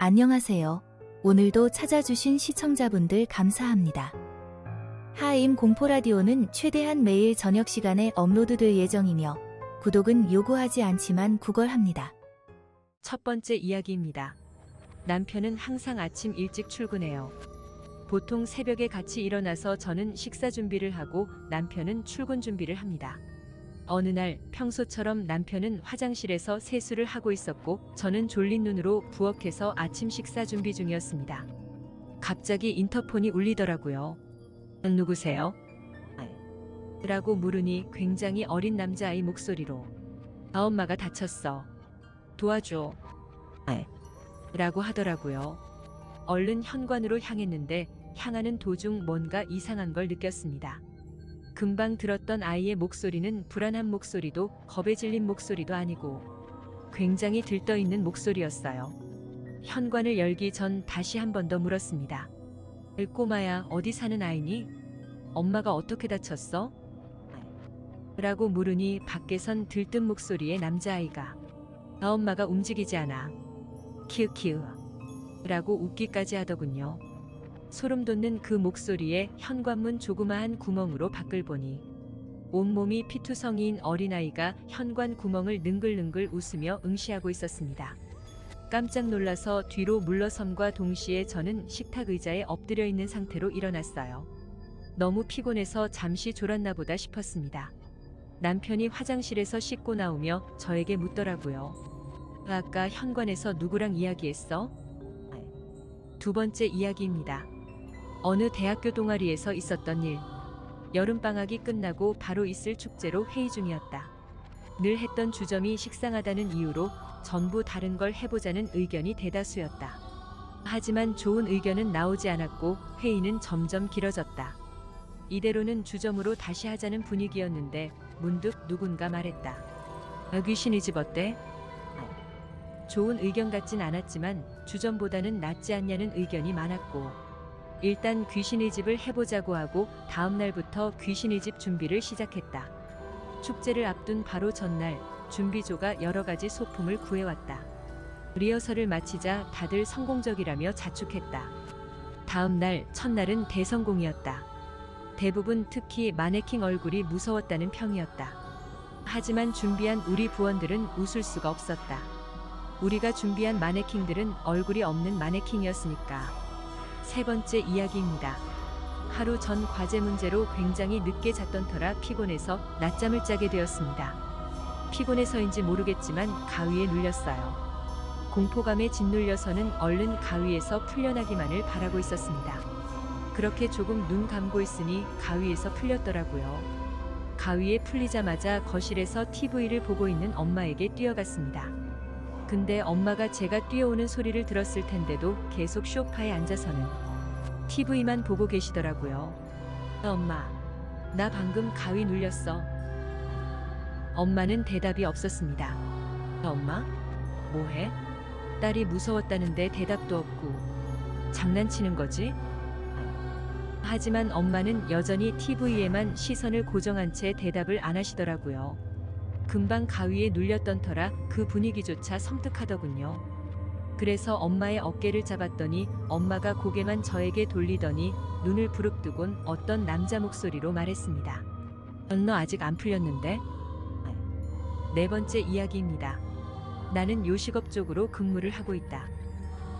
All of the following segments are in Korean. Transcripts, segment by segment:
안녕하세요. 오늘도 찾아주신 시청자분들 감사합니다. 하임 공포라디오는 최대한 매일 저녁 시간에 업로드될 예정이며 구독은 요구하지 않지만 구걸합니다. 첫 번째 이야기입니다. 남편은 항상 아침 일찍 출근해요. 보통 새벽에 같이 일어나서 저는 식사 준비를 하고 남편은 출근 준비를 합니다. 어느 날 평소처럼 남편은 화장실에서 세수를 하고 있었고 저는 졸린 눈으로 부엌에서 아침 식사 준비 중이었습니다. 갑자기 인터폰이 울리더라고요. 누구세요? 라고 물으니 굉장히 어린 남자아이 목소리로 엄마가 다쳤어. 도와줘. 라고 하더라고요. 얼른 현관으로 향했는데 향하는 도중 뭔가 이상한 걸 느꼈습니다. 금방 들었던 아이의 목소리는 불안한 목소리도 겁에 질린 목소리도 아니고 굉장히 들떠있는 목소리였어요. 현관을 열기 전 다시 한 번 더 물었습니다. 꼬마야, 어디 사는 아이니? 엄마가 어떻게 다쳤어? 라고 물으니 밖에선 들뜬 목소리의 남자아이가 엄마가 움직이지 않아. 키읔키읔 라고 웃기까지 하더군요. 소름 돋는 그 목소리에 현관문 조그마한 구멍으로 밖을 보니 온몸이 피투성이인 어린아이가 현관 구멍을 능글능글 웃으며 응시하고 있었습니다. 깜짝 놀라서 뒤로 물러섬과 동시에 저는 식탁 의자에 엎드려 있는 상태로 일어났어요. 너무 피곤해서 잠시 졸았나 보다 싶었습니다. 남편이 화장실에서 씻고 나오며 저에게 묻더라고요. 아까 현관에서 누구랑 이야기했어? 두 번째 이야기입니다. 어느 대학교 동아리에서 있었던 일. 여름방학이 끝나고 바로 있을 축제로 회의 중이었다. 늘 했던 주점이 식상하다는 이유로 전부 다른 걸 해보자는 의견이 대다수였다. 하지만 좋은 의견은 나오지 않았고 회의는 점점 길어졌다. 이대로는 주점으로 다시 하자는 분위기였는데 문득 누군가 말했다. 귀신의 집 어때? 좋은 의견 같진 않았지만 주점보다는 낫지 않냐는 의견이 많았고 일단 귀신의 집을 해보자고 하고 다음 날부터 귀신의 집 준비를 시작했다. 축제를 앞둔 바로 전날 준비조가 여러 가지 소품을 구해왔다. 리허설을 마치자 다들 성공적이라며 자축했다. 다음 날 첫날은 대성공이었다. 대부분 특히 마네킹 얼굴이 무서웠다는 평이었다. 하지만 준비한 우리 부원들은 웃을 수가 없었다. 우리가 준비한 마네킹들은 얼굴이 없는 마네킹이었으니까. 세 번째 이야기입니다. 하루 전 과제 문제로 굉장히 늦게 잤던 터라 피곤해서 낮잠을 자게 되었습니다. 피곤해서인지 모르겠지만 가위에 눌렸어요. 공포감에 짓눌려서는 얼른 가위에서 풀려나기만을 바라고 있었습니다. 그렇게 조금 눈 감고 있으니 가위에서 풀렸더라고요. 가위에 풀리자마자 거실에서 TV를 보고 있는 엄마에게 뛰어갔습니다. 근데 엄마가 제가 뛰어오는 소리를 들었을 텐데도 계속 소파에 앉아서는 TV만 보고 계시더라고요. 엄마, 나 방금 가위 눌렸어. 엄마는 대답이 없었습니다. 엄마? 뭐해? 딸이 무서웠다는데 대답도 없고 장난치는 거지? 하지만 엄마는 여전히 TV에만 시선을 고정한 채 대답을 안 하시더라고요. 금방 가위에 눌렸던 터라 그 분위기조차 섬뜩하더군요. 그래서 엄마의 어깨를 잡았더니 엄마가 고개만 저에게 돌리더니 눈을 부릅뜨곤 어떤 남자 목소리로 말했습니다. 너 아직 안 풀렸는데? 네 번째 이야기입니다. 나는 요식업 쪽으로 근무를 하고 있다.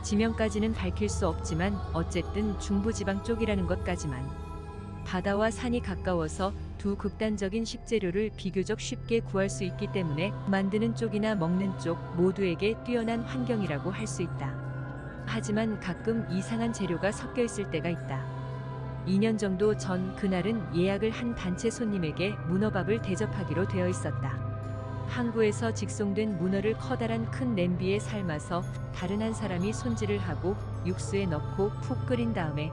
지명까지는 밝힐 수 없지만 어쨌든 중부지방 쪽이라는 것까지만. 바다와 산이 가까워서 두 극단적인 식재료를 비교적 쉽게 구할 수 있기 때문에 만드는 쪽이나 먹는 쪽 모두에게 뛰어난 환경이라고 할 수 있다. 하지만 가끔 이상한 재료가 섞여 있을 때가 있다. 2년 정도 전 그날은 예약을 한 단체 손님에게 문어밥을 대접하기로 되어 있었다. 항구에서 직송된 문어를 커다란 큰 냄비에 삶아서 다른 한 사람이 손질을 하고 육수에 넣고 푹 끓인 다음에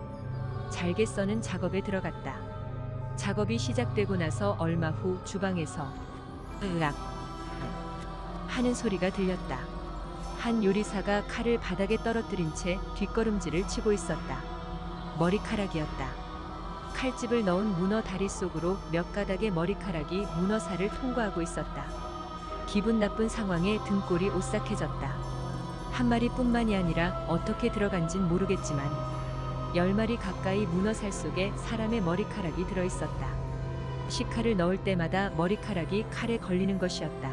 잘게 써는 작업에 들어갔다. 작업이 시작되고 나서 얼마 후 주방에서 으악 하는 소리가 들렸다. 한 요리사가 칼을 바닥에 떨어뜨린 채 뒷걸음질을 치고 있었다. 머리카락이었다. 칼집을 넣은 문어 다리 속으로 몇 가닥의 머리카락이 문어살을 통과하고 있었다. 기분 나쁜 상황에 등골이 오싹해졌다. 한 마리뿐만이 아니라 어떻게 들어간진 모르겠지만 10마리 가까이 문어살 속에 사람의 머리카락이 들어있었다. 식칼을 넣을 때마다 머리카락이 칼에 걸리는 것이었다.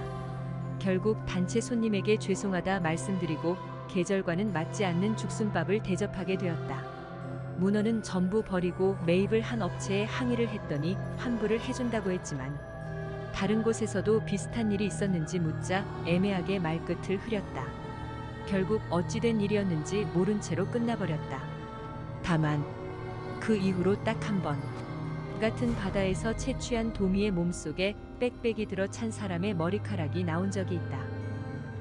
결국 단체 손님에게 죄송하다 말씀드리고 계절과는 맞지 않는 죽순밥을 대접하게 되었다. 문어는 전부 버리고 매입을 한 업체에 항의를 했더니 환불을 해준다고 했지만 다른 곳에서도 비슷한 일이 있었는지 묻자 애매하게 말끝을 흐렸다. 결국 어찌된 일이었는지 모른 채로 끝나버렸다. 다만 그 이후로 딱 한 번 같은 바다에서 채취한 도미의 몸속에 빽빽이 들어 찬 사람의 머리카락이 나온 적이 있다.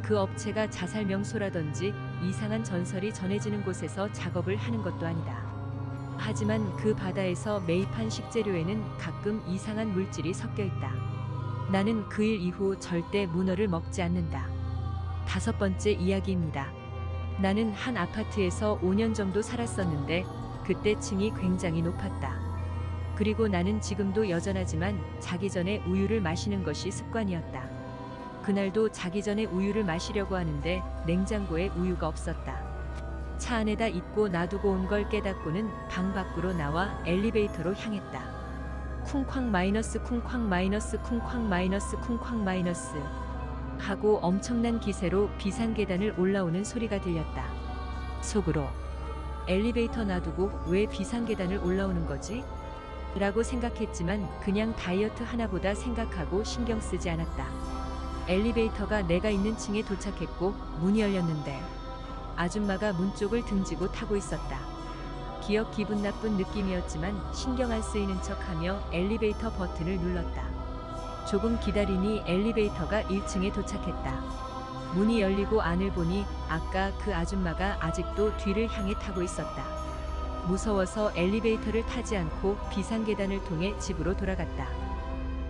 그 업체가 자살 명소라든지 이상한 전설이 전해지는 곳에서 작업을 하는 것도 아니다. 하지만 그 바다에서 매입한 식재료에는 가끔 이상한 물질이 섞여 있다. 나는 그 일 이후 절대 문어를 먹지 않는다. 5번째 이야기입니다. 나는 한 아파트에서 5년 정도 살았었는데 그때 층이 굉장히 높았다. 그리고 나는 지금도 여전하지만 자기 전에 우유를 마시는 것이 습관이었다. 그날도 자기 전에 우유를 마시려고 하는데 냉장고에 우유가 없었다. 차 안에다 잊고 놔두고 온 걸 깨닫고는 방 밖으로 나와 엘리베이터로 향했다. 쿵쾅 마이너스 쿵쾅 마이너스 쿵쾅 마이너스 쿵쾅 마이너스 하고 엄청난 기세로 비상계단을 올라오는 소리가 들렸다. 속으로 엘리베이터 놔두고 왜 비상계단을 올라오는 거지? 라고 생각했지만 그냥 다이어트 하나보다 생각하고 신경 쓰지 않았다. 엘리베이터가 내가 있는 층에 도착했고 문이 열렸는데 아줌마가 문 쪽을 등지고 타고 있었다. 기억 기분 나쁜 느낌이었지만 신경 안 쓰이는 척하며 엘리베이터 버튼을 눌렀다. 조금 기다리니 엘리베이터가 1층에 도착했다. 문이 열리고 안을 보니 아까 그 아줌마가 아직도 뒤를 향해 타고 있었다. 무서워서 엘리베이터를 타지 않고 비상계단을 통해 집으로 돌아갔다.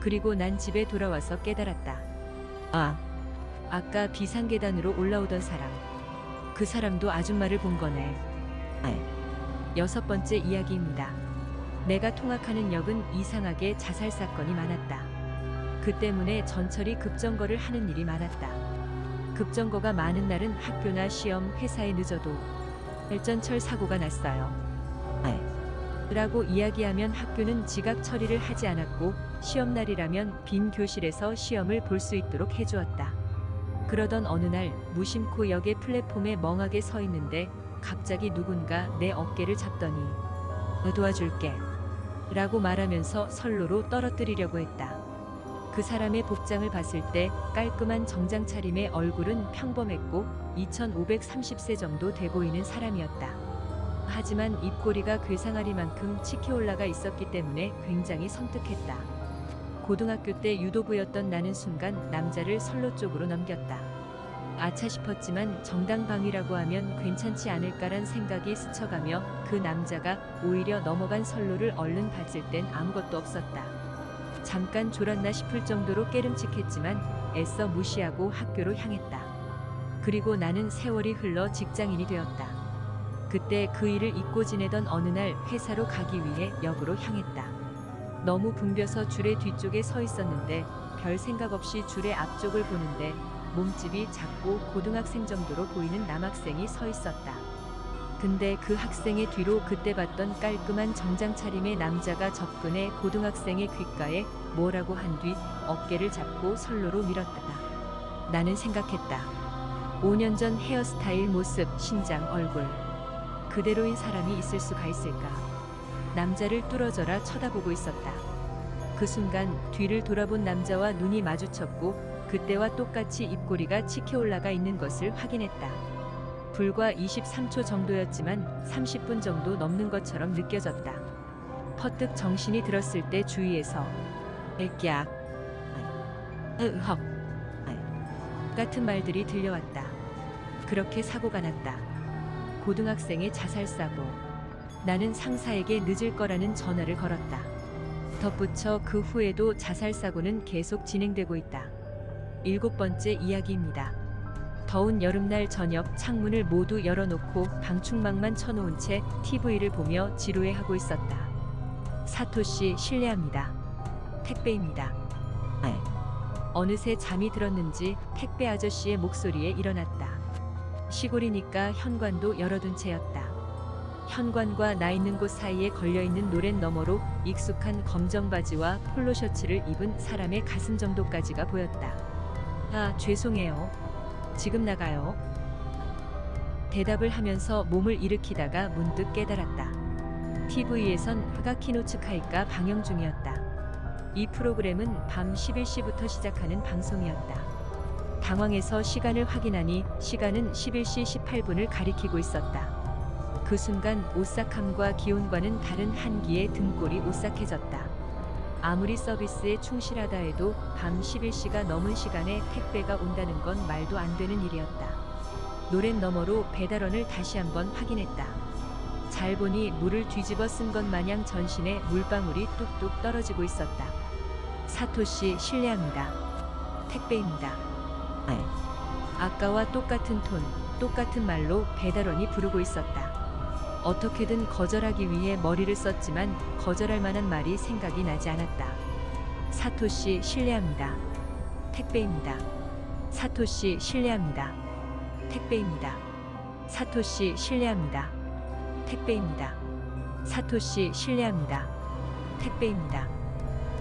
그리고 난 집에 돌아와서 깨달았다. 아까 비상계단으로 올라오던 사람. 그 사람도 아줌마를 본 거네. 6번째 이야기입니다. 내가 통학하는 역은 이상하게 자살 사건이 많았다. 그 때문에 전철이 급정거를 하는 일이 많았다. 급정거가 많은 날은 학교나 시험, 회사에 늦어도 발전철 사고가 났어요. 라고 이야기하면 학교는 지각 처리를 하지 않았고 시험날이라면 빈 교실에서 시험을 볼 수 있도록 해주었다. 그러던 어느 날 무심코 역의 플랫폼에 멍하게 서 있는데 갑자기 누군가 내 어깨를 잡더니 도와줄게 라고 말하면서 선로로 떨어뜨리려고 했다. 그 사람의 복장을 봤을 때 깔끔한 정장 차림의 얼굴은 평범했고 2530세 정도 돼 보이는 사람이었다. 하지만 입꼬리가 괴상하리만큼 치켜 올라가 있었기 때문에 굉장히 섬뜩했다. 고등학교 때 유도부였던 나는 순간 남자를 선로 쪽으로 넘겼다. 아차 싶었지만 정당방위라고 하면 괜찮지 않을까란 생각이 스쳐가며 그 남자가 오히려 넘어간 선로를 얼른 봤을 땐 아무것도 없었다. 잠깐 졸았나 싶을 정도로 깨름칙했지만 애써 무시하고 학교로 향했다. 그리고 나는 세월이 흘러 직장인이 되었다. 그때 그 일을 잊고 지내던 어느 날 회사로 가기 위해 역으로 향했다. 너무 붐벼서 줄의 뒤쪽에 서 있었는데 별 생각 없이 줄의 앞쪽을 보는데 몸집이 작고 고등학생 정도로 보이는 남학생이 서 있었다. 근데 그 학생의 뒤로 그때 봤던 깔끔한 정장 차림의 남자가 접근해 고등학생의 귓가에 뭐라고 한 뒤 어깨를 잡고 선로로 밀었다. 나는 생각했다. 5년 전 헤어스타일, 모습, 신장, 얼굴 그대로인 사람이 있을 수가 있을까? 남자를 뚫어져라 쳐다보고 있었다. 그 순간 뒤를 돌아본 남자와 눈이 마주쳤고 그때와 똑같이 입꼬리가 치켜 올라가 있는 것을 확인했다. 불과 23초 정도였지만 30분 정도 넘는 것처럼 느껴졌다. 퍼뜩 정신이 들었을 때 주위에서 애끼야, 헉 같은 말들이 들려왔다. 그렇게 사고가 났다. 고등학생의 자살사고. 나는 상사에게 늦을 거라는 전화를 걸었다. 덧붙여 그 후에도 자살사고는 계속 진행되고 있다. 7번째 이야기입니다. 더운 여름날 저녁 창문을 모두 열어놓고 방충망만 쳐놓은 채 TV를 보며 지루해하고 있었다. 사토씨 실례합니다. 택배입니다. 어느새 잠이 들었는지 택배 아저씨의 목소리에 일어났다. 시골이니까 현관도 열어둔 채였다. 현관과 나 있는 곳 사이에 걸려있는 노랫 너머로 익숙한 검정 바지와 폴로 셔츠를 입은 사람의 가슴 정도까지가 보였다. 아, 죄송해요. 지금 나가요. 대답을 하면서 몸을 일으키다가 문득 깨달았다. TV에선 흐가키노츠카이가 방영 중이었다. 이 프로그램은 밤 11시부터 시작하는 방송이었다. 당황해서 시간을 확인하니 시간은 11시 18분을 가리키고 있었다. 그 순간 오싹함과 기온과는 다른 한기에 등골이 오싹해졌다. 아무리 서비스에 충실하다 해도 밤 11시가 넘은 시간에 택배가 온다는 건 말도 안 되는 일이었다. 노랫 너머로 배달원을 다시 한번 확인했다. 잘 보니 물을 뒤집어 쓴 것 마냥 전신에 물방울이 뚝뚝 떨어지고 있었다. 사토씨 실례합니다. 택배입니다. 아까와 똑같은 톤, 똑같은 말로 배달원이 부르고 있었다. 어떻게든 거절하기 위해 머리를 썼지만 거절할 만한 말이 생각이 나지 않았다. 사토씨 실례합니다. 택배입니다. 사토씨 실례합니다. 택배입니다. 사토씨 실례합니다. 택배입니다. 사토씨 실례합니다. 택배입니다.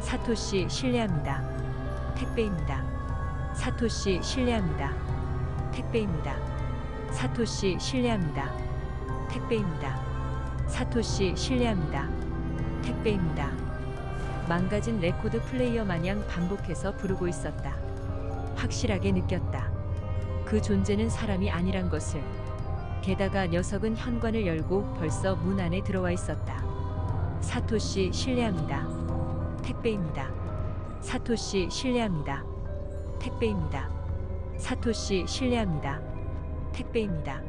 사토씨 실례합니다. 택배입니다. 사토씨 실례합니다. 택배입니다. 사토씨 실례합니다. 택배입니다. 사토씨 실례합니다. 택배입니다. 망가진 레코드 플레이어 마냥 반복해서 부르고 있었다. 확실하게 느꼈다. 그 존재는 사람이 아니란 것을. 게다가 녀석은 현관을 열고 벌써 문 안에 들어와 있었다. 사토씨 실례합니다. 택배입니다. 사토씨 실례합니다. 택배입니다. 사토씨 실례합니다. 택배입니다.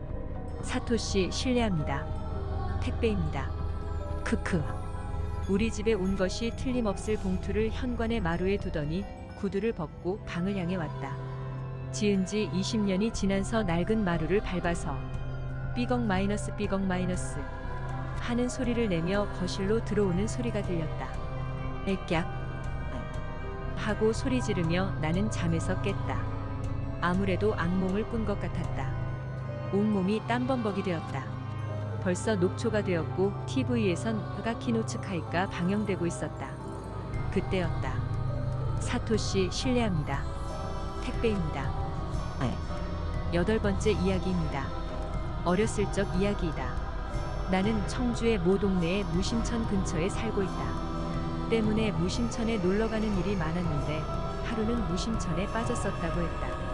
사토씨 실례합니다. 택배입니다. 크크. 우리 집에 온 것이 틀림없을 봉투를 현관의 마루에 두더니 구두를 벗고 방을 향해 왔다. 지은 지 20년이 지나서 낡은 마루를 밟아서 삐걱 마이너스 삐걱 마이너스 하는 소리를 내며 거실로 들어오는 소리가 들렸다. 액깍 하고 소리 지르며 나는 잠에서 깼다. 아무래도 악몽을 꾼 것 같았다. 온몸이 땀범벅이 되었다. 벌써 녹초가 되었고 TV에선 흐가키노츠카이가 방영되고 있었다. 그때였다. 사토씨 실례합니다. 택배입니다. 8번째 이야기입니다. 어렸을 적 이야기이다. 나는 청주의 모 동네의 무심천 근처에 살고 있다. 때문에 무심천에 놀러가는 일이 많았는데 하루는 무심천에 빠졌었다고 했다.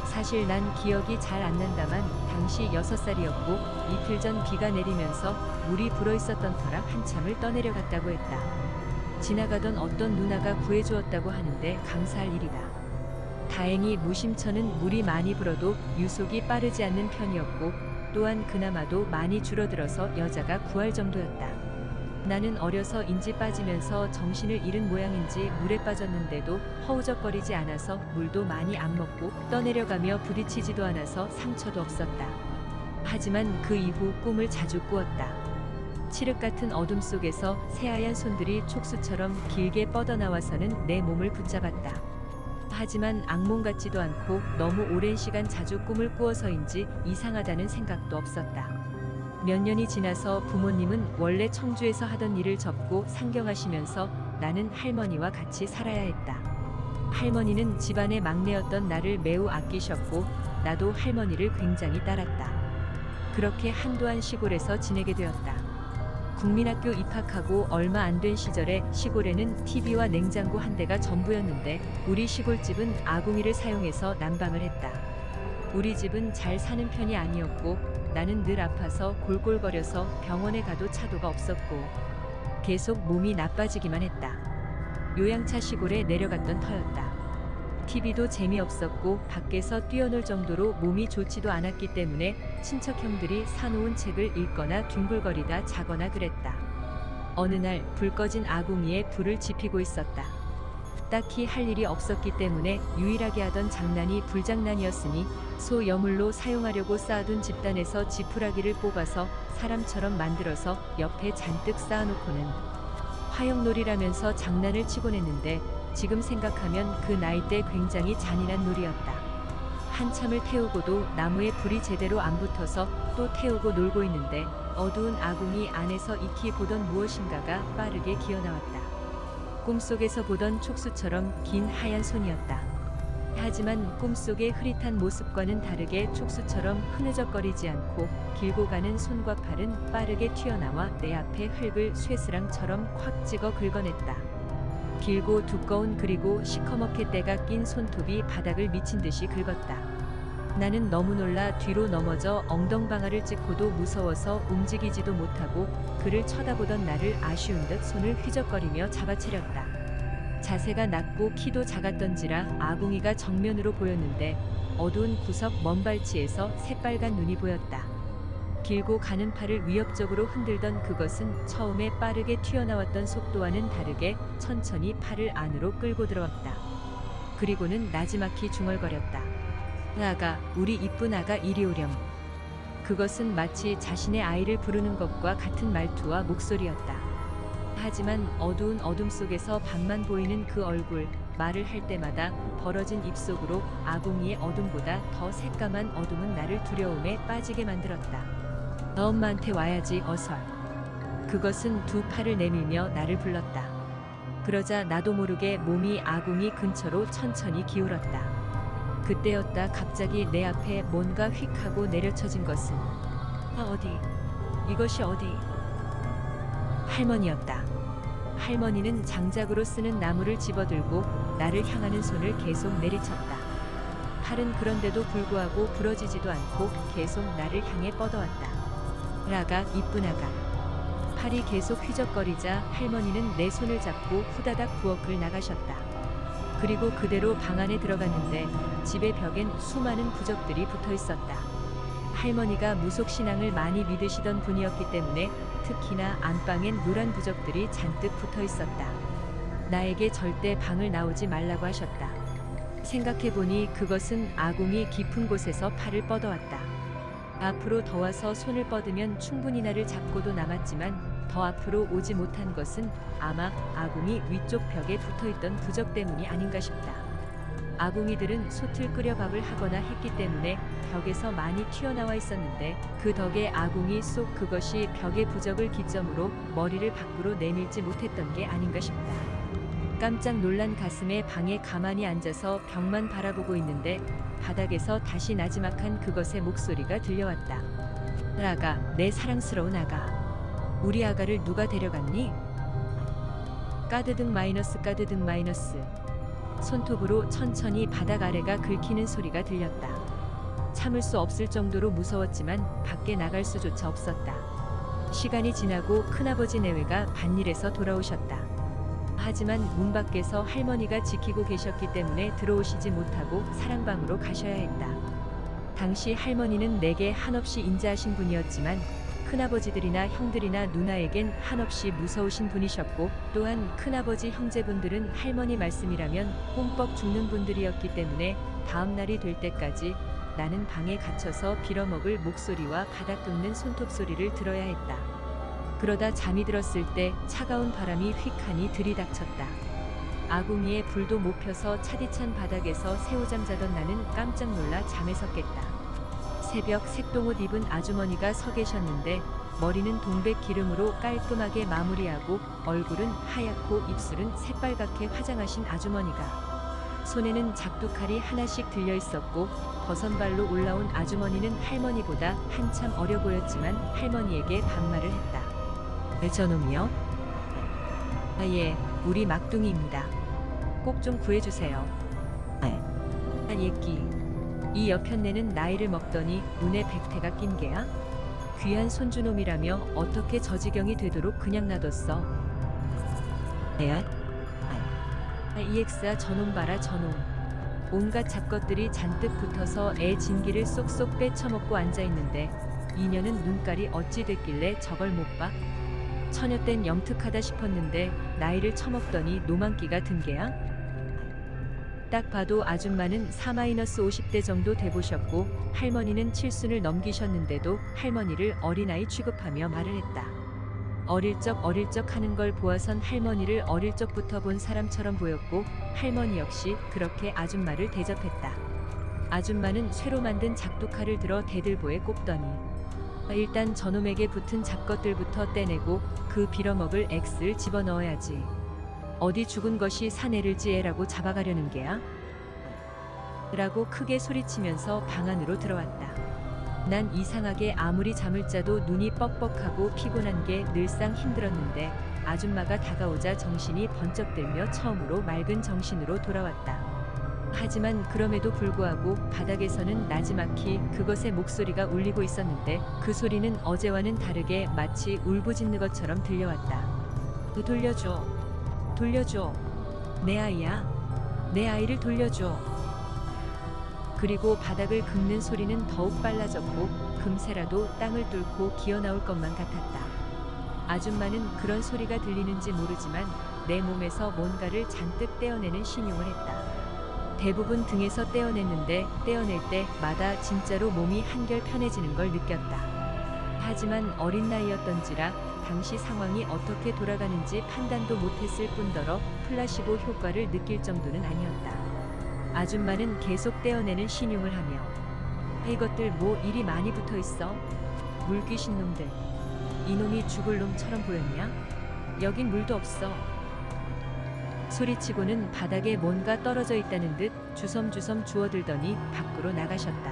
사실 난 기억이 잘 안 난다만 당시 6살이었고 이틀 전 비가 내리면서 물이 불어 있었던 터라 한참을 떠내려갔다고 했다. 지나가던 어떤 누나가 구해주었다고 하는데 감사할 일이다. 다행히 무심천은 물이 많이 불어도 유속이 빠르지 않는 편이었고 또한 그나마도 많이 줄어들어서 여자가 구할 정도였다. 나는 어려서 인지 빠지면서 정신을 잃은 모양인지 물에 빠졌는데도 허우적거리지 않아서 물도 많이 안 먹고 떠내려가며 부딪히지도 않아서 상처도 없었다. 하지만 그 이후 꿈을 자주 꾸었다. 칠흑 같은 어둠 속에서 새하얀 손들이 촉수처럼 길게 뻗어나와서는 내 몸을 붙잡았다. 하지만 악몽 같지도 않고 너무 오랜 시간 자주 꿈을 꾸어서인지 이상하다는 생각도 없었다. 몇 년이 지나서 부모님은 원래 청주에서 하던 일을 접고 상경하시면서 나는 할머니와 같이 살아야 했다. 할머니는 집안의 막내였던 나를 매우 아끼셨고 나도 할머니를 굉장히 따랐다. 그렇게 한동안 시골에서 지내게 되었다. 국민학교 입학하고 얼마 안 된 시절에 시골에는 TV와 냉장고 한 대가 전부였는데 우리 시골집은 아궁이를 사용해서 난방을 했다. 우리 집은 잘 사는 편이 아니었고 나는 늘 아파서 골골거려서 병원에 가도 차도가 없었고 계속 몸이 나빠지기만 했다. 요양차 시골에 내려갔던 터였다. TV도 재미없었고 밖에서 뛰어놀 정도로 몸이 좋지도 않았기 때문에 친척 형들이 사놓은 책을 읽거나 뒹굴거리다 자거나 그랬다. 어느 날 불 꺼진 아궁이에 불을 지피고 있었다. 딱히 할 일이 없었기 때문에 유일하게 하던 장난이 불장난이었으니 소 여물로 사용하려고 쌓아둔 집단에서 지푸라기를 뽑아서 사람처럼 만들어서 옆에 잔뜩 쌓아놓고는 화영놀이라면서 장난을 치곤 했는데 지금 생각하면 그 나이 때 굉장히 잔인한 놀이였다. 한참을 태우고도 나무에 불이 제대로 안 붙어서 또 태우고 놀고 있는데 어두운 아궁이 안에서 익히 보던 무엇인가가 빠르게 기어나왔다. 꿈속에서 보던 촉수처럼 긴 하얀 손이었다. 하지만 꿈속의 흐릿한 모습과는 다르게 촉수처럼 흐느적거리지 않고 길고 가는 손과 팔은 빠르게 튀어나와 내 앞에 흙을 쇠스랑처럼 콱 찍어 긁어냈다. 길고 두꺼운 그리고 시커멓게 때가 낀 손톱이 바닥을 미친 듯이 긁었다. 나는 너무 놀라 뒤로 넘어져 엉덩방아를 찍고도 무서워서 움직이지도 못하고 그를 쳐다보던 나를 아쉬운 듯 손을 휘적거리며 잡아채렸다. 자세가 낮고 키도 작았던지라 아궁이가 정면으로 보였는데 어두운 구석 먼 발치에서 새빨간 눈이 보였다. 길고 가는 팔을 위협적으로 흔들던 그것은 처음에 빠르게 튀어나왔던 속도와는 다르게 천천히 팔을 안으로 끌고 들어왔다. 그리고는 나지막히 중얼거렸다. 아가, 우리 이쁜 아가 이리 오렴. 그것은 마치 자신의 아이를 부르는 것과 같은 말투와 목소리였다. 하지만 어두운 어둠 속에서 반만 보이는 그 얼굴, 말을 할 때마다 벌어진 입속으로 아궁이의 어둠보다 더 새까만 어둠은 나를 두려움에 빠지게 만들었다. 너 엄마한테 와야지, 어서. 그것은 두 팔을 내밀며 나를 불렀다. 그러자 나도 모르게 몸이 아궁이 근처로 천천히 기울었다. 그때였다. 갑자기 내 앞에 뭔가 휙 하고 내려쳐진 것은 어디? 이것이 어디? 할머니였다. 할머니는 장작으로 쓰는 나무를 집어들고 나를 향하는 손을 계속 내리쳤다. 팔은 그런데도 불구하고 부러지지도 않고 계속 나를 향해 뻗어왔다. 아가, 이쁜 아가. 팔이 계속 휘적거리자 할머니는 내 손을 잡고 후다닥 부엌을 나가셨다. 그리고 그대로 방 안에 들어갔는데 집의 벽엔 수많은 부적들이 붙어 있었다. 할머니가 무속신앙을 많이 믿으시던 분이었기 때문에 특히나 안방엔 노란 부적들이 잔뜩 붙어 있었다. 나에게 절대 방을 나오지 말라고 하셨다. 생각해보니 그것은 아궁이 깊은 곳에서 팔을 뻗어왔다. 앞으로 더 와서 손을 뻗으면 충분히 나를 잡고도 남았지만 더 앞으로 오지 못한 것은 아마 아궁이 위쪽 벽에 붙어있던 부적 때문이 아닌가 싶다. 아궁이들은 솥을 끓여 밥을 하거나 했기 때문에 벽에서 많이 튀어나와 있었는데 그 덕에 아궁이 속 그것이 벽의 부적을 기점으로 머리를 밖으로 내밀지 못했던 게 아닌가 싶다. 깜짝 놀란 가슴에 방에 가만히 앉아서 벽만 바라보고 있는데 바닥에서 다시 나지막한 그것의 목소리가 들려왔다. 아가, 내 사랑스러운 아가. 우리 아가를 누가 데려갔니? 까드득 마이너스 까드득 마이너스. 손톱으로 천천히 바닥 아래가 긁히는 소리가 들렸다. 참을 수 없을 정도로 무서웠지만 밖에 나갈 수조차 없었다. 시간이 지나고 큰아버지 내외가 밭일에서 돌아오셨다. 하지만 문 밖에서 할머니가 지키고 계셨기 때문에 들어오시지 못하고 사랑방으로 가셔야 했다. 당시 할머니는 내게 한없이 인자하신 분이었지만 큰아버지들이나 형들이나 누나에겐 한없이 무서우신 분이셨고 또한 큰아버지 형제분들은 할머니 말씀이라면 꿈뻑 죽는 분들이었기 때문에 다음 날이 될 때까지 나는 방에 갇혀서 빌어먹을 목소리와 바닥 긁는 손톱 소리를 들어야 했다. 그러다 잠이 들었을 때 차가운 바람이 휙하니 들이닥쳤다. 아궁이에 불도 못 펴서 차디찬 바닥에서 새우잠 자던 나는 깜짝 놀라 잠에서 깼다. 새벽 색동옷 입은 아주머니가 서 계셨는데 머리는 동백 기름으로 깔끔하게 마무리하고 얼굴은 하얗고 입술은 새빨갛게 화장하신 아주머니가 손에는 작두칼이 하나씩 들려 있었고 버선발로 올라온 아주머니는 할머니보다 한참 어려 보였지만 할머니에게 반말을 했다. 저놈이요? 예, 우리 막둥이입니다. 꼭 좀 구해주세요. 예끼. 이 여편네는 나이를 먹더니 눈에 백태가 낀 게야? 귀한 손주놈이라며 어떻게 저 지경이 되도록 그냥 놔뒀어? 애야? EX아 저놈 봐라 저놈. 온갖 잡것들이 잔뜩 붙어서 애 진기를 쏙쏙 빼쳐먹고 앉아있는데 이년은 눈깔이 어찌 됐길래 저걸 못 봐? 처녀 땐 영특하다 싶었는데 나이를 처먹더니 노만기가 든 게야? 딱 봐도 아줌마는 4-50대 정도 돼보셨고 할머니는 7순을 넘기셨는데도 할머니를 어린아이 취급하며 말을 했다. 어릴 적 하는 걸 보아선 할머니를 어릴 적부터 본 사람처럼 보였고 할머니 역시 그렇게 아줌마를 대접했다. 아줌마는 쇠로 만든 작두칼을 들어 대들보에 꼽더니 일단 저놈에게 붙은 잡것들부터 떼내고 그 빌어먹을 X를 집어넣어야지. 어디 죽은 것이 사내를 지애라고 잡아가려는 게야? 라고 크게 소리치면서 방 안으로 들어왔다. 난 이상하게 아무리 잠을 자도 눈이 뻑뻑하고 피곤한 게 늘상 힘들었는데 아줌마가 다가오자 정신이 번쩍 들며 처음으로 맑은 정신으로 돌아왔다. 하지만 그럼에도 불구하고 바닥에서는 나지막히 그것의 목소리가 울리고 있었는데 그 소리는 어제와는 다르게 마치 울부짖는 것처럼 들려왔다. 돌려줘. 돌려줘. 내 아이야. 내 아이를 돌려줘. 그리고 바닥을 긁는 소리는 더욱 빨라졌고 금세라도 땅을 뚫고 기어나올 것만 같았다. 아줌마는 그런 소리가 들리는지 모르지만 내 몸에서 뭔가를 잔뜩 떼어내는 신용을 했다. 대부분 등에서 떼어냈는데 떼어낼 때마다 진짜로 몸이 한결 편해지는 걸 느꼈다. 하지만 어린 나이였던지라 당시 상황이 어떻게 돌아가는지 판단도 못했을 뿐더러 플라시보 효과를 느낄 정도는 아니었다. 아줌마는 계속 떼어내는 신용을 하며 이것들 뭐 일이 많이 붙어있어? 물귀신 놈들. 이놈이 죽을 놈처럼 보였냐? 여긴 물도 없어. 소리치고는 바닥에 뭔가 떨어져 있다는 듯 주섬주섬 주워들더니 밖으로 나가셨다.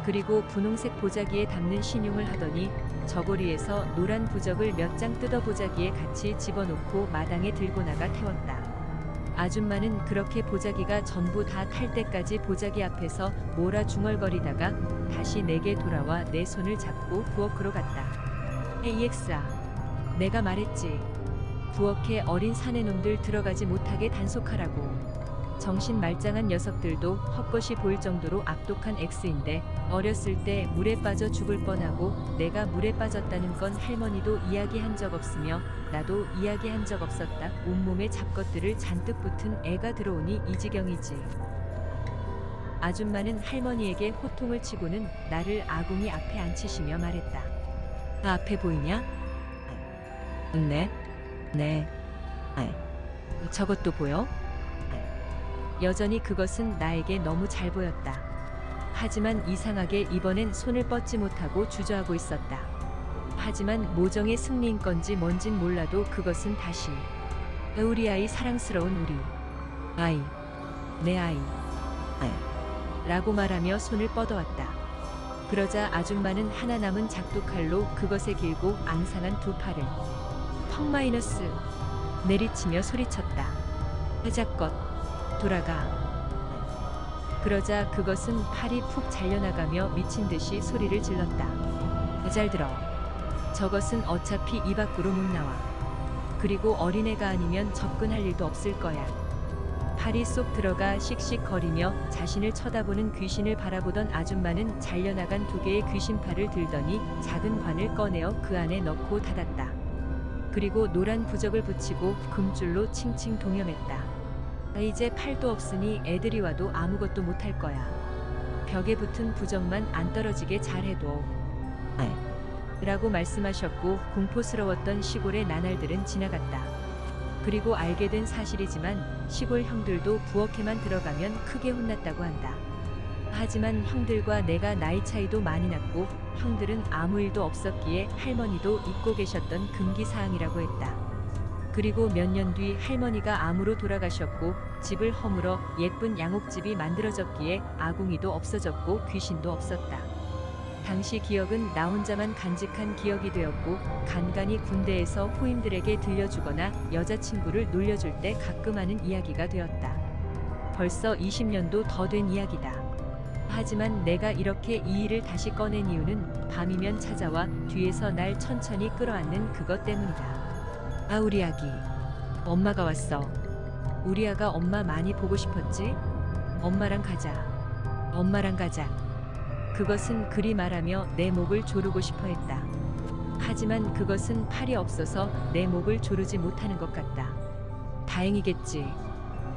그리고 분홍색 보자기에 담는 신용을 하더니 저고리에서 노란 부적을 몇 장 뜯어 보자기에 같이 집어넣고 마당에 들고 나가 태웠다. 아줌마는 그렇게 보자기가 전부 다 탈 때까지 보자기 앞에서 몰아 중얼거리다가 다시 내게 돌아와 내 손을 잡고 부엌으로 갔다. AX아, 내가 말했지. 부엌에 어린 사내놈들 들어가지 못하게 단속하라고. 정신 말짱한 녀석들도 헛것이 보일 정도로 악독한 X인데 어렸을 때 물에 빠져 죽을 뻔하고 내가 물에 빠졌다는 건 할머니도 이야기한 적 없으며 나도 이야기한 적 없었다. 온몸에 잡것들을 잔뜩 붙은 애가 들어오니 이 지경이지. 아줌마는 할머니에게 호통을 치고는 나를 아궁이 앞에 앉히시며 말했다. 앞에 보이냐? 네. 저것도 보여? 여전히 그것은 나에게 너무 잘 보였다. 하지만 이상하게 이번엔 손을 뻗지 못하고 주저하고 있었다. 하지만 모정의 승리인 건지 뭔진 몰라도 그것은 다시 우리 아이, 사랑스러운 우리 아이, 내 아이 라고 말하며 손을 뻗어왔다. 그러자 아줌마는 하나 남은 작두칼로 그것의 길고 앙상한 두 팔을 펑 마이너스 내리치며 소리쳤다. 자껏 돌아가. 그러자 그것은 팔이 푹 잘려나가며 미친 듯이 소리를 질렀다. 잘 들어. 저것은 어차피 이 밖으로 못 나와. 그리고 어린애가 아니면 접근할 일도 없을 거야. 팔이 쏙 들어가 씩씩거리며 자신을 쳐다보는 귀신을 바라보던 아줌마는 잘려나간 두 개의 귀신팔을 들더니 작은 관을 꺼내어 그 안에 넣고 닫았다. 그리고 노란 부적을 붙이고 금줄로 칭칭 동여맸다. 이제 팔도 없으니 애들이 와도 아무것도 못할 거야. 벽에 붙은 부적만 안 떨어지게 잘해둬. 라고 말씀하셨고 공포스러웠던 시골의 나날들은 지나갔다. 그리고 알게 된 사실이지만 시골 형들도 부엌에만 들어가면 크게 혼났다고 한다. 하지만 형들과 내가 나이 차이도 많이 났고 형들은 아무 일도 없었기에 할머니도 잊고 계셨던 금기사항이라고 했다. 그리고 몇 년 뒤 할머니가 암으로 돌아가셨고 집을 허물어 예쁜 양옥집이 만들어졌기에 아궁이도 없어졌고 귀신도 없었다. 당시 기억은 나 혼자만 간직한 기억이 되었고 간간히 군대에서 후임들에게 들려주거나 여자친구를 놀려줄 때 가끔 하는 이야기가 되었다. 벌써 20년도 더 된 이야기다. 하지만 내가 이렇게 이 일을 다시 꺼낸 이유는 밤이면 찾아와 뒤에서 날 천천히 끌어안는 그것 때문이다. 아, 우리 아기. 엄마가 왔어. 우리 아가 엄마 많이 보고 싶었지? 엄마랑 가자. 엄마랑 가자. 그것은 그리 말하며 내 목을 조르고 싶어 했다. 하지만 그것은 팔이 없어서 내 목을 조르지 못하는 것 같다. 다행이겠지.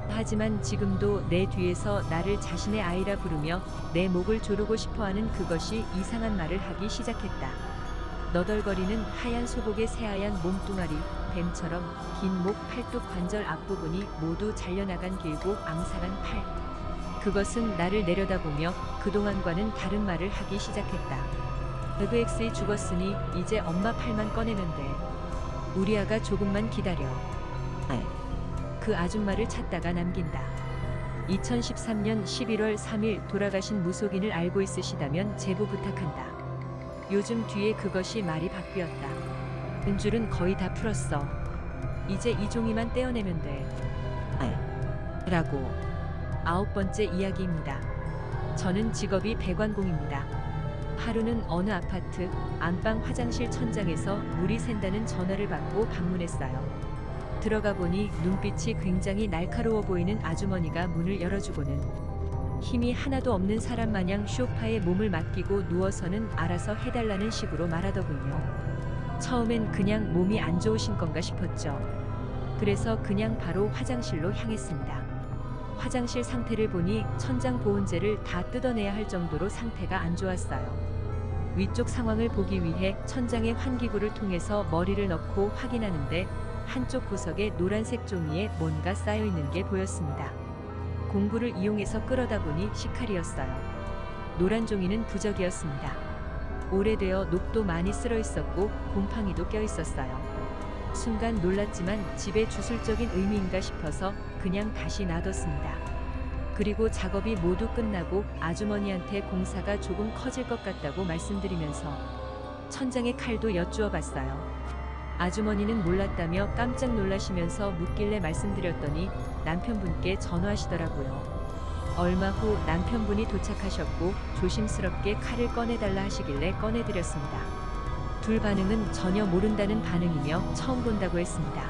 하지만 지금도 내 뒤에서 나를 자신의 아이라 부르며 내 목을 조르고 싶어하는 그것이 이상한 말을 하기 시작했다. 너덜거리는 하얀 소복의 새하얀 몸뚱아리, 뱀처럼 긴 목, 팔뚝 관절 앞부분이 모두 잘려나간 길고 앙상한 팔. 그것은 나를 내려다보며 그동안과는 다른 말을 하기 시작했다. FX이 죽었으니 이제 엄마 팔만 꺼내면 돼. 우리 아가 조금만 기다려. 그 아줌마를 찾다가 남긴다. 2013년 11월 3일 돌아가신 무속인을 알고 있으시다면 제보 부탁한다. 요즘 뒤에 그것이 말이 바뀌었다. 은줄은 거의 다 풀었어. 이제 이 종이만 떼어내면 돼. 라고. 9번째 이야기입니다. 저는 직업이 배관공입니다. 하루는 어느 아파트 안방 화장실 천장에서 물이 샌다는 전화를 받고 방문했어요. 들어가 보니 눈빛이 굉장히 날카로워 보이는 아주머니가 문을 열어주고는 힘이 하나도 없는 사람 마냥 소파에 몸을 맡기고 누워서는 알아서 해달라는 식으로 말하더군요. 처음엔 그냥 몸이 안 좋으신 건가 싶었죠. 그래서 그냥 바로 화장실로 향했습니다. 화장실 상태를 보니 천장 보온재를 다 뜯어내야 할 정도로 상태가 안 좋았어요. 위쪽 상황을 보기 위해 천장의 환기구를 통해서 머리를 넣고 확인하는데 한쪽 구석에 노란색 종이에 뭔가 쌓여 있는 게 보였습니다. 공구를 이용해서 끌어다 보니 식칼이었어요. 노란 종이는 부적이었습니다. 오래되어 녹도 많이 쓸어 있었고 곰팡이도 껴 있었어요. 순간 놀랐지만 집에 주술적인 의미인가 싶어서 그냥 다시 놔뒀습니다. 그리고 작업이 모두 끝나고 아주머니한테 공사가 조금 커질 것 같다고 말씀드리면서 천장의 칼도 여쭈어 봤어요. 아주머니는 몰랐다며 깜짝 놀라시면서 묻길래 말씀드렸더니 남편분께 전화하시더라고요. 얼마 후 남편분이 도착하셨고 조심스럽게 칼을 꺼내달라 하시길래 꺼내드렸습니다. 둘 반응은 전혀 모른다는 반응이며 처음 본다고 했습니다.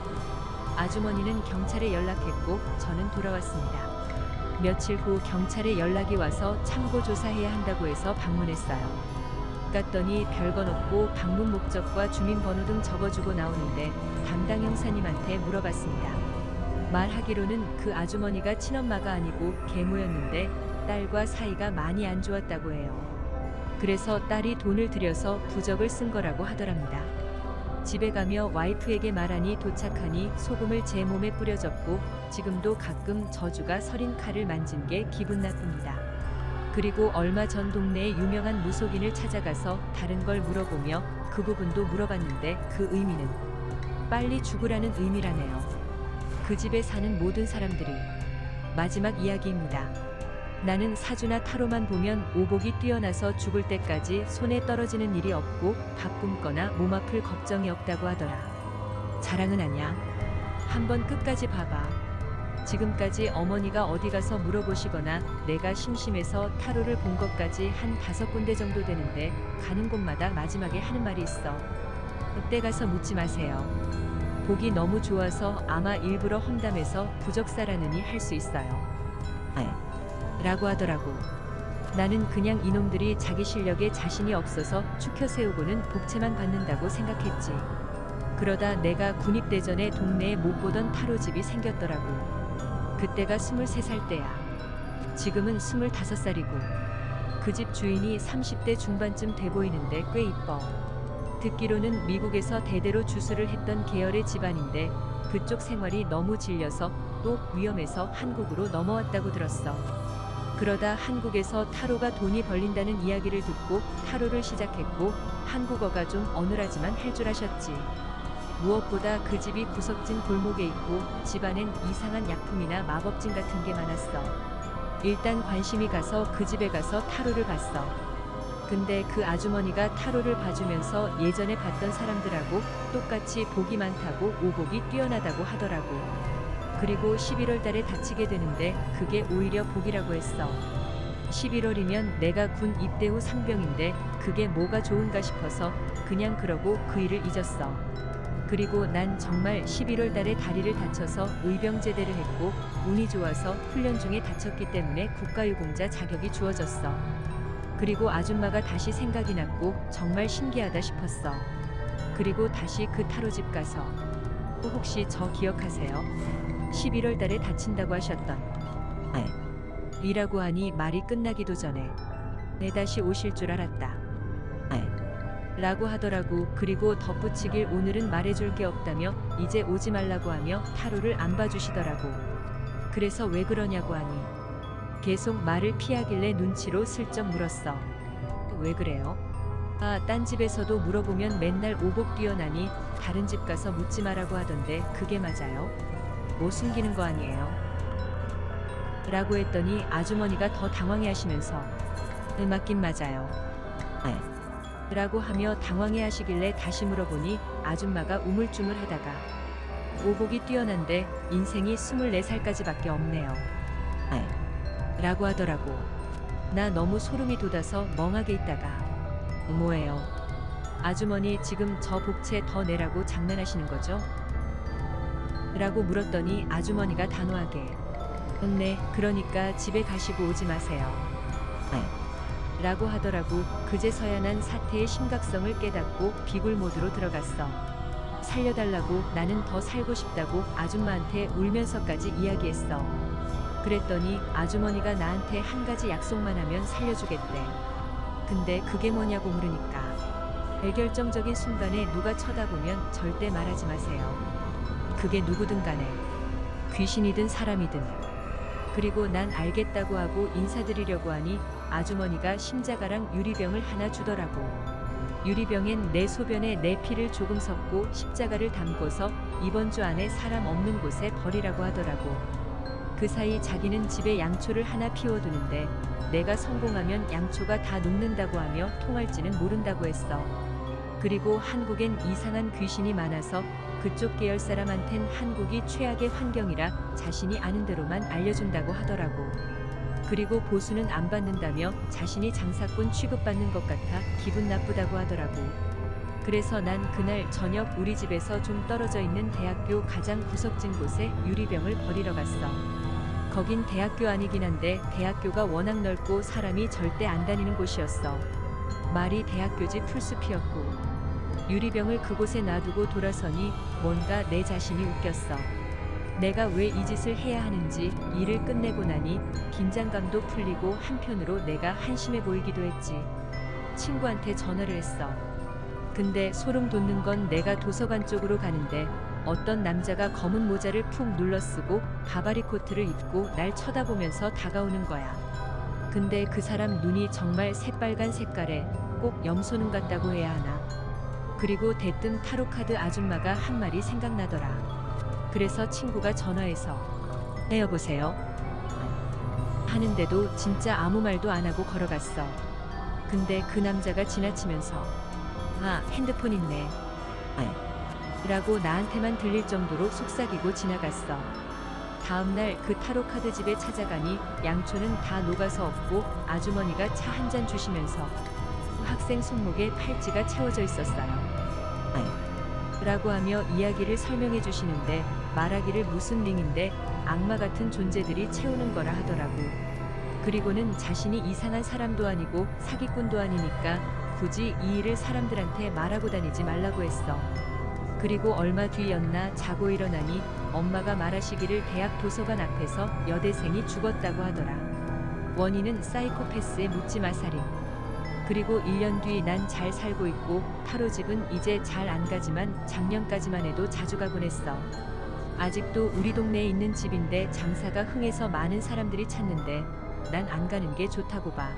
아주머니는 경찰에 연락했고 저는 돌아왔습니다. 며칠 후 경찰에 연락이 와서 참고 조사해야 한다고 해서 방문했어요. 갔더니 별건 없고 방문 목적과 주민번호 등 적어주고 나오는데 담당 형사님한테 물어봤습니다. 말하기로는 그 아주머니가 친엄마가 아니고 계모였는데 딸과 사이가 많이 안 좋았다고 해요. 그래서 딸이 돈을 들여서 부적을 쓴 거라고 하더랍니다. 집에 가며 와이프에게 말하니 도착하니 소금을 제 몸에 뿌려줬고 지금도 가끔 저주가 서린 칼을 만진 게 기분 나쁩니다. 그리고 얼마 전 동네에 유명한 무속인을 찾아가서 다른 걸 물어보며 그 부분도 물어봤는데 그 의미는 빨리 죽으라는 의미라네요. 그 집에 사는 모든 사람들이. 마지막 이야기입니다. 나는 사주나 타로만 보면 오복이 뛰어나서 죽을 때까지 손에 떨어지는 일이 없고 바쁨거나 몸 아플 걱정이 없다고 하더라. 자랑은 아냐. 한번 끝까지 봐봐. 지금까지 어머니가 어디 가서 물어보시거나 내가 심심해서 타로를 본 것까지 한 5군데 정도 되는데 가는 곳마다 마지막에 하는 말이 있어. 그때 가서 묻지 마세요. 복이 너무 좋아서 아마 일부러 험담해서 부적사라느니 할 수 있어요. 라고 하더라고. 나는 그냥 이놈들이 자기 실력에 자신이 없어서 추켜 세우고는 복채만 받는다고 생각했지. 그러다 내가 군입대전에 동네에 못 보던 타로집이 생겼더라고. 그때가 23살 때야. 지금은 25살이고 그 집 주인이 30대 중반쯤 돼 보이는데 꽤 이뻐. 듣기로는 미국에서 대대로 주술을 했던 계열의 집안인데 그쪽 생활이 너무 질려서 또 위험해서 한국으로 넘어왔다고 들었어. 그러다 한국에서 타로가 돈이 벌린다는 이야기를 듣고 타로를 시작했고 한국어가 좀 어눌하지만 할 줄 아셨지. 무엇보다 그 집이 구석진 골목에 있고 집안엔 이상한 약품이나 마법진 같은 게 많았어. 일단 관심이 가서 그 집에 가서 타로를 봤어. 근데 그 아주머니가 타로를 봐주면서 예전에 봤던 사람들하고 똑같이 복이 많다고 오복이 뛰어나다고 하더라고. 그리고 11월 달에 다치게 되는데 그게 오히려 복이라고 했어. 11월이면 내가 군 입대 후 상병인데 그게 뭐가 좋은가 싶어서 그냥 그러고 그 일을 잊었어. 그리고 난 정말 11월 달에 다리를 다쳐서 의병제대를 했고 운이 좋아서 훈련 중에 다쳤기 때문에 국가유공자 자격이 주어졌어. 그리고 아줌마가 다시 생각이 났고 정말 신기하다 싶었어. 그리고 다시 그 타로집 가서 혹시 저 기억하세요? 11월 달에 다친다고 하셨던 이라고 하니 말이 끝나기도 전에 내 다시 오실 줄 알았다. 라고 하더라고. 그리고 덧붙이길 오늘은 말해줄 게 없다며 이제 오지 말라고 하며 타로를 안 봐주시더라고. 그래서 왜 그러냐고 하니 계속 말을 피하길래 눈치로 슬쩍 물었어. 왜 그래요? 아, 딴 집에서도 물어보면 맨날 오복 뛰어나니 다른 집 가서 묻지 마라고 하던데 그게 맞아요? 뭐 숨기는 거 아니에요? 라고 했더니 아주머니가 더 당황해 하시면서 맞긴 맞아요. 라고 하며 당황해 하시길래 다시 물어보니 아줌마가 우물쭈물 하다가 오복이 뛰어난데 인생이 24살까지밖에 없네요. 라고 하더라고. 나 너무 소름이 돋아서 멍하게 있다가 뭐예요? 아주머니 지금 저 복채 더 내라고 장난하시는 거죠? 라고 물었더니 아주머니가 단호하게 네, 그러니까 집에 가시고 오지 마세요. 라고 하더라고. 그제서야 난 사태의 심각성을 깨닫고 비굴 모드로 들어갔어. 살려달라고, 나는 더 살고 싶다고 아줌마한테 울면서까지 이야기했어. 그랬더니 아주머니가 나한테 한 가지 약속만 하면 살려주겠대. 근데 그게 뭐냐고 물으니까 결정적인 순간에 누가 쳐다보면 절대 말하지 마세요. 그게 누구든 간에 귀신이든 사람이든. 그리고 난 알겠다고 하고 인사드리려고 하니 아주머니가 심자가랑 유리병을 하나 주더라고. 유리병엔 내 소변에 내 피를 조금 섞고 십자가를 담고서 이번 주 안에 사람 없는 곳에 버리라고 하더라고. 그 사이 자기는 집에 양초를 하나 피워두는데 내가 성공하면 양초가 다 녹는다고 하며 통할지는 모른다고 했어. 그리고 한국엔 이상한 귀신이 많아서 그쪽 계열 사람한텐 한국이 최악의 환경이라 자신이 아는 대로만 알려준다고 하더라고. 그리고 보수는 안 받는다며 자신이 장사꾼 취급받는 것 같아 기분 나쁘다고 하더라고. 그래서 난 그날 저녁 우리 집에서 좀 떨어져 있는 대학교 가장 구석진 곳에 유리병을 버리러 갔어. 거긴 대학교 아니긴 한데 대학교가 워낙 넓고 사람이 절대 안 다니는 곳이었어. 말이 대학교지 풀숲이었고. 유리병을 그곳에 놔두고 돌아서니 뭔가 내 자신이 웃겼어. 내가 왜 이 짓을 해야 하는지. 일을 끝내고 나니 긴장감도 풀리고 한편으로 내가 한심해 보이기도 했지. 친구한테 전화를 했어. 근데 소름 돋는 건 내가 도서관 쪽으로 가는데 어떤 남자가 검은 모자를 푹 눌러쓰고 바바리 코트를 입고 날 쳐다보면서 다가오는 거야. 근데 그 사람 눈이 정말 새빨간 색깔에 꼭 염소눈 같다고 해야 하나. 그리고 대뜸 타로카드 아줌마가 한 말이 생각나더라. 그래서 친구가 전화해서 여보세요? 하는데도 진짜 아무 말도 안 하고 걸어갔어. 근데 그 남자가 지나치면서 아, 핸드폰 있네. 라고 나한테만 들릴 정도로 속삭이고 지나갔어. 다음날 그 타로카드 집에 찾아가니 양초는 다 녹아서 없고 아주머니가 차 한 잔 주시면서 학생 손목에 팔찌가 채워져 있었어요. 라고 하며 이야기를 설명해 주시는데 말하기를 무슨 링인데 악마 같은 존재들이 채우는 거라 하더라고. 그리고는 자신이 이상한 사람도 아니고 사기꾼도 아니니까 굳이 이 일을 사람들한테 말하고 다니지 말라고 했어. 그리고 얼마 뒤였나 자고 일어나니 엄마가 말하시기를 대학 도서관 앞에서 여대생이 죽었다고 하더라. 원인은 사이코패스의 묻지마 살인. 그리고 1년 뒤 난 잘 살고 있고 타로집은 이제 잘 안 가지만 작년까지만 해도 자주 가곤 했어. 아직도 우리 동네에 있는 집인데 장사가 흥해서 많은 사람들이 찾는데 난 안 가는 게 좋다고 봐.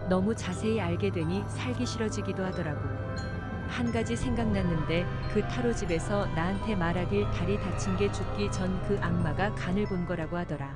너무 자세히 알게 되니 살기 싫어지기도 하더라고. 한 가지 생각났는데 그 타로집에서 나한테 말하길 다리 다친 게 죽기 전 그 악마가 간을 본 거라고 하더라.